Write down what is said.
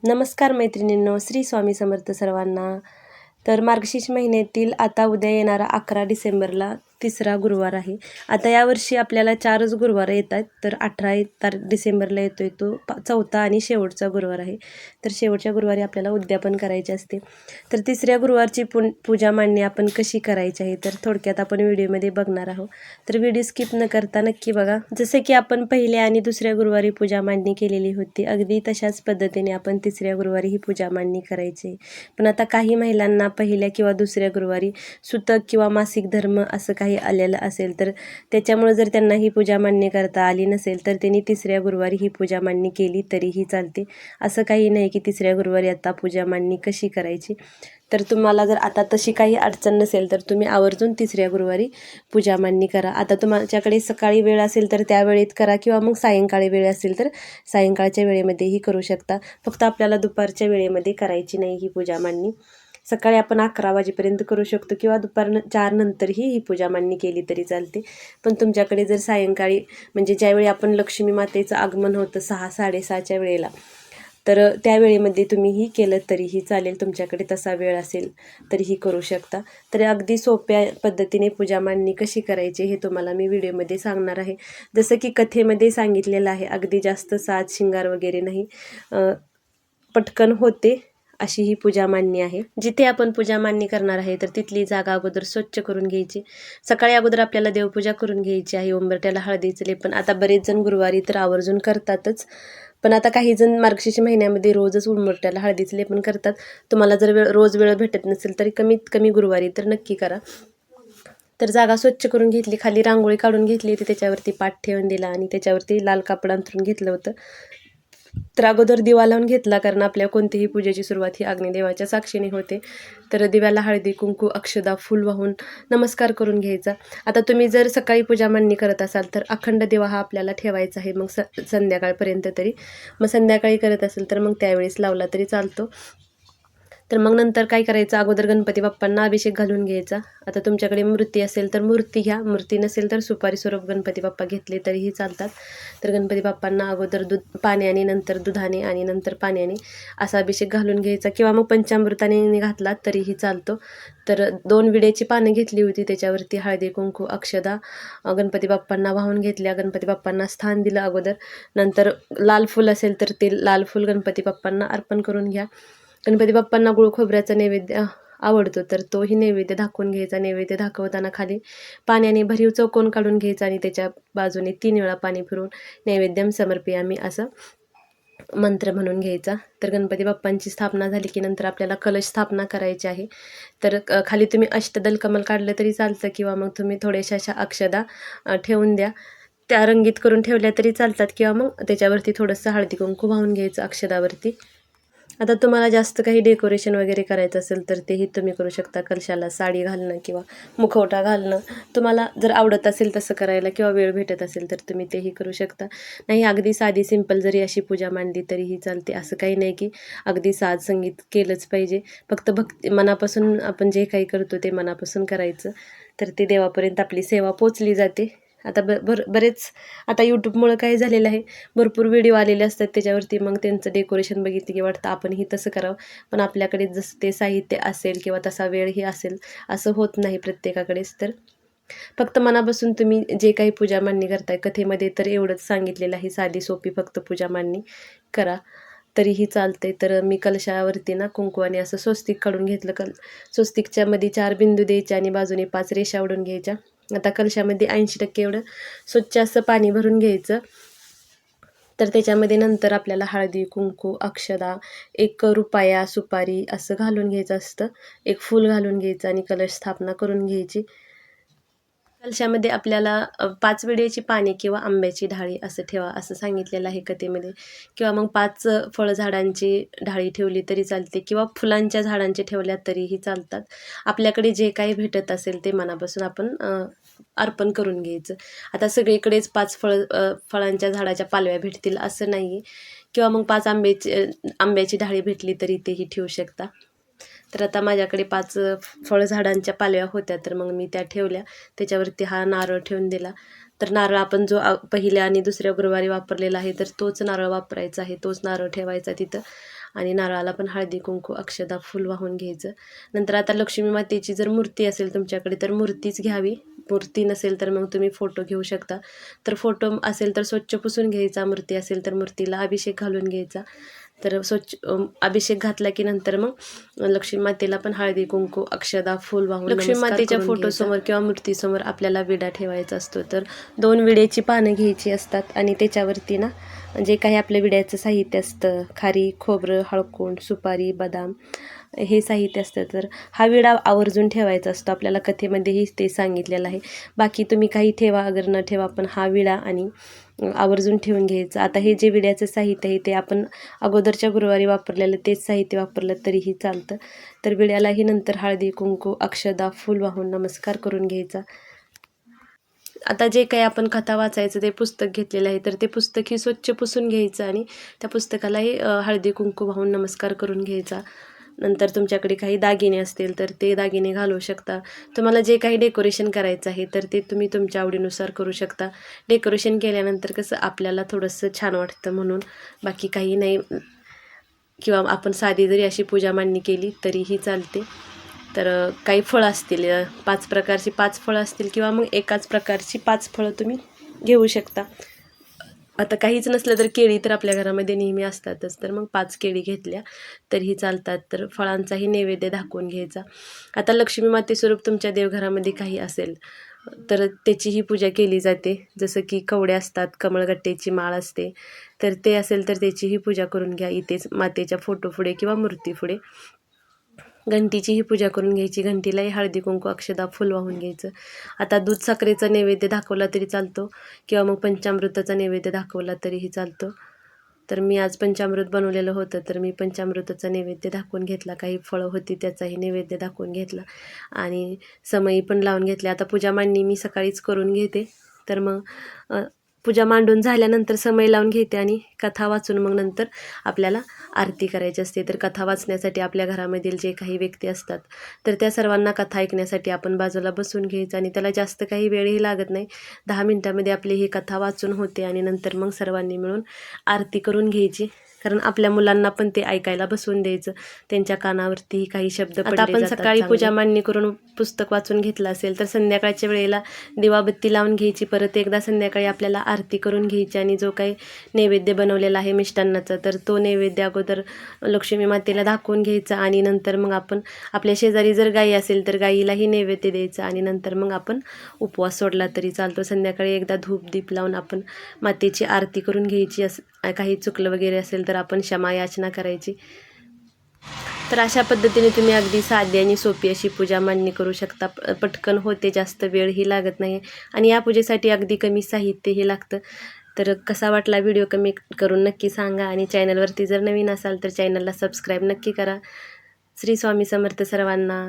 नमस्कार मैत्रिणींनो, श्री स्वामी समर्थ सर्वांना. तर मार्गशीर्ष महिन्यातील आता उद्या येणारा 11 डिसेंबरला तिसरा गुरुवार आहे. आता यावर्षी आपल्याला 4च गुरुवार येत आहेत. तर 18 डिसेंबरला येतो आहे तो चौथा आणि शेवटचा गुरुवार आहे. तर शेवटच्या गुरुवारी आपल्याला उद्यापन करायचे असते. तर तिसऱ्या गुरुवारची पूजा मांडणी आपण कशी करायची आहे तर थोडक्यात आपण व्हिडिओमध्ये बघणार आहोत. तर व्हिडिओ स्किप न करता नक्की बघा. जसे की आपण पहिल्या आणि दुसऱ्या गुरुवारी पूजा मांडणी केलेली होती, अगदी तशाच पद्धतीने आपण तिसऱ्या गुरुवारी ही पूजा मांडणी करायची. पण आता काही महिलांना पहिल्या किंवा दुसऱ्या गुरुवारी सुतक किंवा मासिक धर्म असं काही आलेलं असेल, तर त्याच्यामुळे जर त्यांना ही पूजा मांडणी करता आली नसेल तर त्यांनी तिसऱ्या गुरुवारी ही पूजा मांडणी केली तरीही चालते. असं काही नाही की तिसऱ्या गुरुवारी आता पूजा मांडणी कशी करायची. तर तुम्हाला जर आता तशी काही अडचण नसेल तर तुम्ही आवर्जून तिसऱ्या गुरुवारी पूजा मांडणी करा. आता तुमच्याकडे सकाळी वेळ असेल तर त्या वेळेत करा किंवा मग सायंकाळी वेळ असेल तर सायंकाळच्या वेळेमध्येही करू शकता. फक्त आपल्याला दुपारच्या वेळेमध्ये करायची नाही ही पूजा मांडणी. सकाळी आपण 11 वाजेपर्यंत करू शकतो किंवा दुपार 4 नंतरही ही पूजा मांडणी केली तरी चालते. पण तुमच्याकडे जर सायंकाळी म्हणजे ज्यावेळी आपण लक्ष्मी मातेचं आगमन होतं 6-6:30च्या वेळेला, तर त्या वेळेमध्ये तुम्हीही केलं तरीही चालेल. तुमच्याकडे तसा वेळ असेल तरीही करू शकता. तर अगदी सोप्या पद्धतीने पूजा मांडणी कशी करायची हे तुम्हाला मी व्हिडिओमध्ये सांगणार आहे. जसं की कथेमध्ये सांगितलेलं आहे, अगदी जास्त साज शिंगार वगैरे नाही, पटकन होते अशी ही पूजा मांडणी आहे. जिथे आपण पूजा मांडणी करणार आहे तर तिथली जागा अगोदर स्वच्छ करून घ्यायची. सकाळी अगोदर आपल्याला देवपूजा करून घ्यायची आहे. उंबरठ्याला हळदीचं लेपन आता बरेच जण गुरुवारी तर आवर्जून करतातच, पण आता काही जण मार्गशीर्ष महिन्यामध्ये रोजच उंबरठ्याला हळदीचं लेपन करतात. तुम्हाला जर रोज वेळ भेटत नसेल तरी कमीत कमी गुरुवारी तर नक्की करा. तर जागा स्वच्छ करून घेतली, खाली रांगोळी काढून घेतली होती, त्याच्यावरती पाट ठेवून दिला आणि त्याच्यावरती लाल कापड अंथरून घेतलं होतं. तर अगोदर दिवा लावून घेतला, कारण आपल्या कोणतीही पूजेची सुरुवात ही अग्निदेवाच्या साक्षीने होते. तर दिव्याला हळदी कुंकू अक्षदा फूल वाहून नमस्कार करून घ्यायचा. आता तुम्ही जर सकाळी पूजा मांडणी करत असाल तर अखंड दिवा हा आपल्याला ठेवायचा आहे, मग संध्याकाळपर्यंत तरी. मग संध्याकाळी करत असेल तर मग त्यावेळेस लावला तरी चालतो. तर मग नंतर काय करायचं, अगोदर गणपती बाप्पांना अभिषेक घालून घ्यायचा. आता तुमच्याकडे मूर्ती असेल तर मूर्ती घ्या, मूर्ती नसेल तर सुपारी स्वरूप गणपती बाप्पा घेतले तरीही चालतात. तर गणपती बाप्पांना अगोदर पाण्याने, नंतर दुधाने आणि नंतर पाण्याने असा अभिषेक घालून घ्यायचा किंवा मग पंचामृताने घातला तरीही चालतो. तर 2 विड्याची पानं घेतली होती, त्याच्यावरती हळदी कुंकू अक्षदा गणपती बाप्पांना वाहून घेतल्या. गणपती बाप्पांना स्थान दिलं अगोदर. नंतर लाल फूल असेल तर ते लाल फूल गणपती बाप्पांना अर्पण करून घ्या. गणपती बाप्पांना गुळ खोबऱ्याचा नैवेद्य आवडतो, तर तोही नैवेद्य दाखवून घ्यायचा. नैवेद्य दाखवताना खाली पाण्याने भरीव चौकोन काढून घ्यायचा आणि त्याच्या बाजूने 3 वेळा पाणी फिरवून नैवेद्यम समर्पयामी असं मंत्र म्हणून घ्यायचा. तर गणपती बाप्पांची स्थापना झाली की नंतर आपल्याला कलश स्थापना करायची आहे. तर खाली तुम्ही अष्टदल कमल काढलं तरी चालतं किंवा मग तुम्ही थोड्याशा अशा अक्षदा ठेवून द्या, त्या रंगीत करून ठेवल्या तरी चालतात किंवा मग त्याच्यावरती थोडंसं हळदी कुंकू वाहून घ्यायचं अक्षदावरती. आता तुम्हाला जास्त काही डेकोरेशन वगैरे करायचं असेल तर तेही तुम्ही करू शकता. कलशाला साडी घालणं किंवा मुखवटा घालणं तुम्हाला जर आवडत असेल तसं करायला किंवा वेळ भेटत असेल तर तुम्ही तेही करू शकता. नाही, अगदी साधी सिंपल जरी अशी पूजा मांडली तरीही चालते. असं काही नाही की अगदी साज संगीत केलंच पाहिजे. फक्त भक्ती मनापासून आपण जे काही करतो ते मनापासून करायचं, तर ते देवापर्यंत आपली सेवा पोचली जाते. आता बरेच आता यूट्यूबमुळं काय झालेलं आहे, भरपूर व्हिडिओ आलेले असतात त्याच्यावरती. मग त्यांचं डेकोरेशन बघितलं की वाटतं आपणही तसं करावं, पण आपल्याकडे जसं ते साहित्य असेल किंवा तसा वेळही असेल असं होत नाही प्रत्येकाकडेच. तर फक्त मनापासून तुम्ही जे काही पूजा मांडणी करताय, कथेमध्ये तर एवढंच सांगितलेलं आहे, साधी सोपी फक्त पूजा मांडणी करा तरीही चालते. तर मी कलशावरती ना कुंकवाने असं स्वस्तिक काढून घेतलं. स्वस्तिकच्या मध्ये 4 बिंदू द्यायचे आणि बाजूने 5 रेषा ओढून घ्यायच्या. आता कलशामध्ये 80% एवढं स्वच्छ असं पाणी भरून घ्यायचं. तर त्याच्यामध्ये नंतर आपल्याला हळदी कुंकू अक्षदा 1 रुपया सुपारी असं घालून घ्यायचं असतं. 1 फूल घालून घ्यायचं आणि कलश स्थापना करून घ्यायची. कलशामध्ये आपल्याला 5 विड्याची पाने किंवा आंब्याची ढाळी असं ठेवा असं सांगितलेलं आहे कथेमध्ये, किंवा मग 5 फळझाडांची ढाळी ठेवली तरी चालते किंवा फुलांच्या झाडांची ठेवल्या तरीही चालतात. आपल्याकडे जे काही भेटत असेल ते मनापासून आपण अर्पण करून घ्यायचं. आता सगळीकडेच 5 फळांच्या झाडाच्या पालव्या भेटतील असं नाही, किंवा मग 5 आंब्याची ढाळी भेटली तरी तेही ठेवू शकता. तर आता माझ्याकडे 5 फळझाडांच्या पालव्या होत्या, तर मग मी त्या ठेवल्या. त्याच्यावरती हा नारळ ठेवून दिला. तर नारळ आपण जो पहिल्या आणि दुसऱ्या गुरुवारी वापरलेला आहे तर तोच नारळ वापरायचा आहे, तोच नारळ ठेवायचा तिथं. आणि नारळाला पण हळदी कुंकू अक्षदा फूल वाहून घ्यायचं. नंतर आता लक्ष्मी मातेची जर मूर्ती असेल तुमच्याकडे तर मूर्तीच घ्यावी. मूर्ती नसेल तर मग तुम्ही फोटो घेऊ शकता. तर फोटो असेल तर स्वच्छ पुसून घ्यायचा, मूर्ती असेल तर मूर्तीला अभिषेक घालून घ्यायचा. तर स्वच्छ अभिषेक घातला की नंतर मग लक्ष्मी मातेला पण हळदी कुंकू अक्षदा फूल वाहून लक्ष्मी मातेच्या फोटोसमोर किंवा मूर्तीसमोर आपल्याला विडा ठेवायचा असतो. तर 2 विड्याची पानं घ्यायची असतात आणि त्याच्यावरती ना जे काही आपल्या विड्याचं साहित्य असतं, खारी, खोबरं, हळकुंड, सुपारी, बदाम हे साहित्य असतं. तर हा विडा आवर्जून ठेवायचा असतो. आपल्याला कथेमध्येही ते सांगितलेलं आहे. बाकी तुम्ही काही ठेवा अगर न ठेवा, पण हा विडा आणि आवर्जून ठेवून घ्यायचं. आता हे जे विड्याचं साहित्य आहे ते आपण अगोदरच्या गुरुवारी वापरलेलं तेच साहित्य वापरलं तरीही चालतं. तर विड्यालाही नंतर हळदी कुंकू अक्षदा फूल वाहून नमस्कार करून घ्यायचा. आता जे काही आपण कथा वाचायचं ते पुस्तक घेतलेलं आहे तर ते पुस्तकही स्वच्छ पुसून घ्यायचं आणि त्या पुस्तकालाही हळदी कुंकू वाहून नमस्कार करून घ्यायचा. नंतर तुमच्याकडे काही दागिने असतील तर ते दागिने घालू शकता. तुम्हाला जे काही डेकोरेशन करायचं आहे तर ते तुम्ही तुमच्या आवडीनुसार करू शकता. डेकोरेशन केल्यानंतर कसं आपल्याला थोडंसं छान वाटतं म्हणून, बाकी काही नाही. किंवा आपण साधी जरी अशी पूजा मांडणी केली तरीही चालते. तर काही फळं असतील, 5 प्रकारची 5 फळं असतील किंवा मग एकाच प्रकारची 5 फळं तुम्ही घेऊ शकता. आता काहीच नसलं तर केळी तर आपल्या घरामध्ये नेहमी असतातच, तर मग 5 केळी घेतल्या तरीही चालतात. तर फळांचाही नैवेद्य दाखवून घ्यायचा. आता लक्ष्मी मातेस्वरूप तुमच्या देवघरामध्ये काही असेल तर त्याचीही पूजा केली जाते. जसं की कवड्या असतात, कमळगट्टेची माळ असते, तर ते असेल तर त्याचीही पूजा करून घ्या इथेच मातेच्या फोटोपुढे किंवा मूर्तीपुढे. घंटीचीही पूजा करून घ्यायची. घंटीलाही हळदी कुंकू अक्षदा फूल वाहून घ्यायचं. आता दूध साखरेचा नैवेद्य दाखवला तरी चालतो किंवा मग पंचामृताचा नैवेद्य दाखवला तरीही चालतो. तर मी आज पंचामृत बनवलेलं होतं तर मी पंचामृताचा नैवेद्य दाखवून घेतला. काही फळं होती त्याचाही नैवेद्य दाखवून घेतला आणि समई पण लावून घेतली. आता पूजा मांडणी मी सकाळीच करून घेते. तर मग पूजा मांडून झाल्यानंतर समई लावून घेते आणि कथा वाचून मग नंतर आपल्याला आरती करायची असते. तर कथा वाचण्यासाठी आपल्या घरामधील जे काही व्यक्ती असतात तर त्या सर्वांना कथा ऐकण्यासाठी आपण बाजूला बसून घ्यायचं आणि त्याला जास्त काही वेळही लागत नाही. 10 मिनिटामध्ये आपली ही कथा वाचून होते आणि नंतर मग सर्वांनी मिळून आरती करून घ्यायची. कारण आपल्या मुलांना पण ते ऐकायला बसवून द्यायचं, त्यांच्या कानावरती काही शब्द पडले जातात. आपण सकाळी पूजा मांडणी करून पुस्तक वाचून घेतलं असेल तर संध्याकाळच्या वेळेला दिवाबत्ती लावून घ्यायची. परत एकदा संध्याकाळी आपल्याला आरती करून घ्यायची आणि जो काही नैवेद्य बनवलेला आहे मिष्टान्नाचा तर तो नैवेद्य अगोदर लक्ष्मी मातेला दाखवून घ्यायचा आणि नंतर मग आपण आपल्या शेजारी जर गाई असेल तर गाईलाही नैवेद्य द्यायचा आणि नंतर मग आपण उपवास सोडला तरी चालतो. संध्याकाळी एकदा धूप दीप लावून आपण मातेची आरती करून घ्यायची. काही चुकलं वगैरे असेल तर आपण क्षमा याचना करायची. तर अशा पद्धतीने तुम्ही अगदी साधी आणि सोपी अशी पूजा मांडणी करू शकता. पटकन होते, जास्त वेळही लागत नाही आणि या पूजेसाठी अगदी कमी साहित्यही लागतं. तर कसा वाटला व्हिडिओ कमेंट करून नक्की सांगा आणि चॅनलवरती जर नवीन असाल तर चॅनलला सबस्क्राईब नक्की करा. श्री स्वामी समर्थ सर्वांना.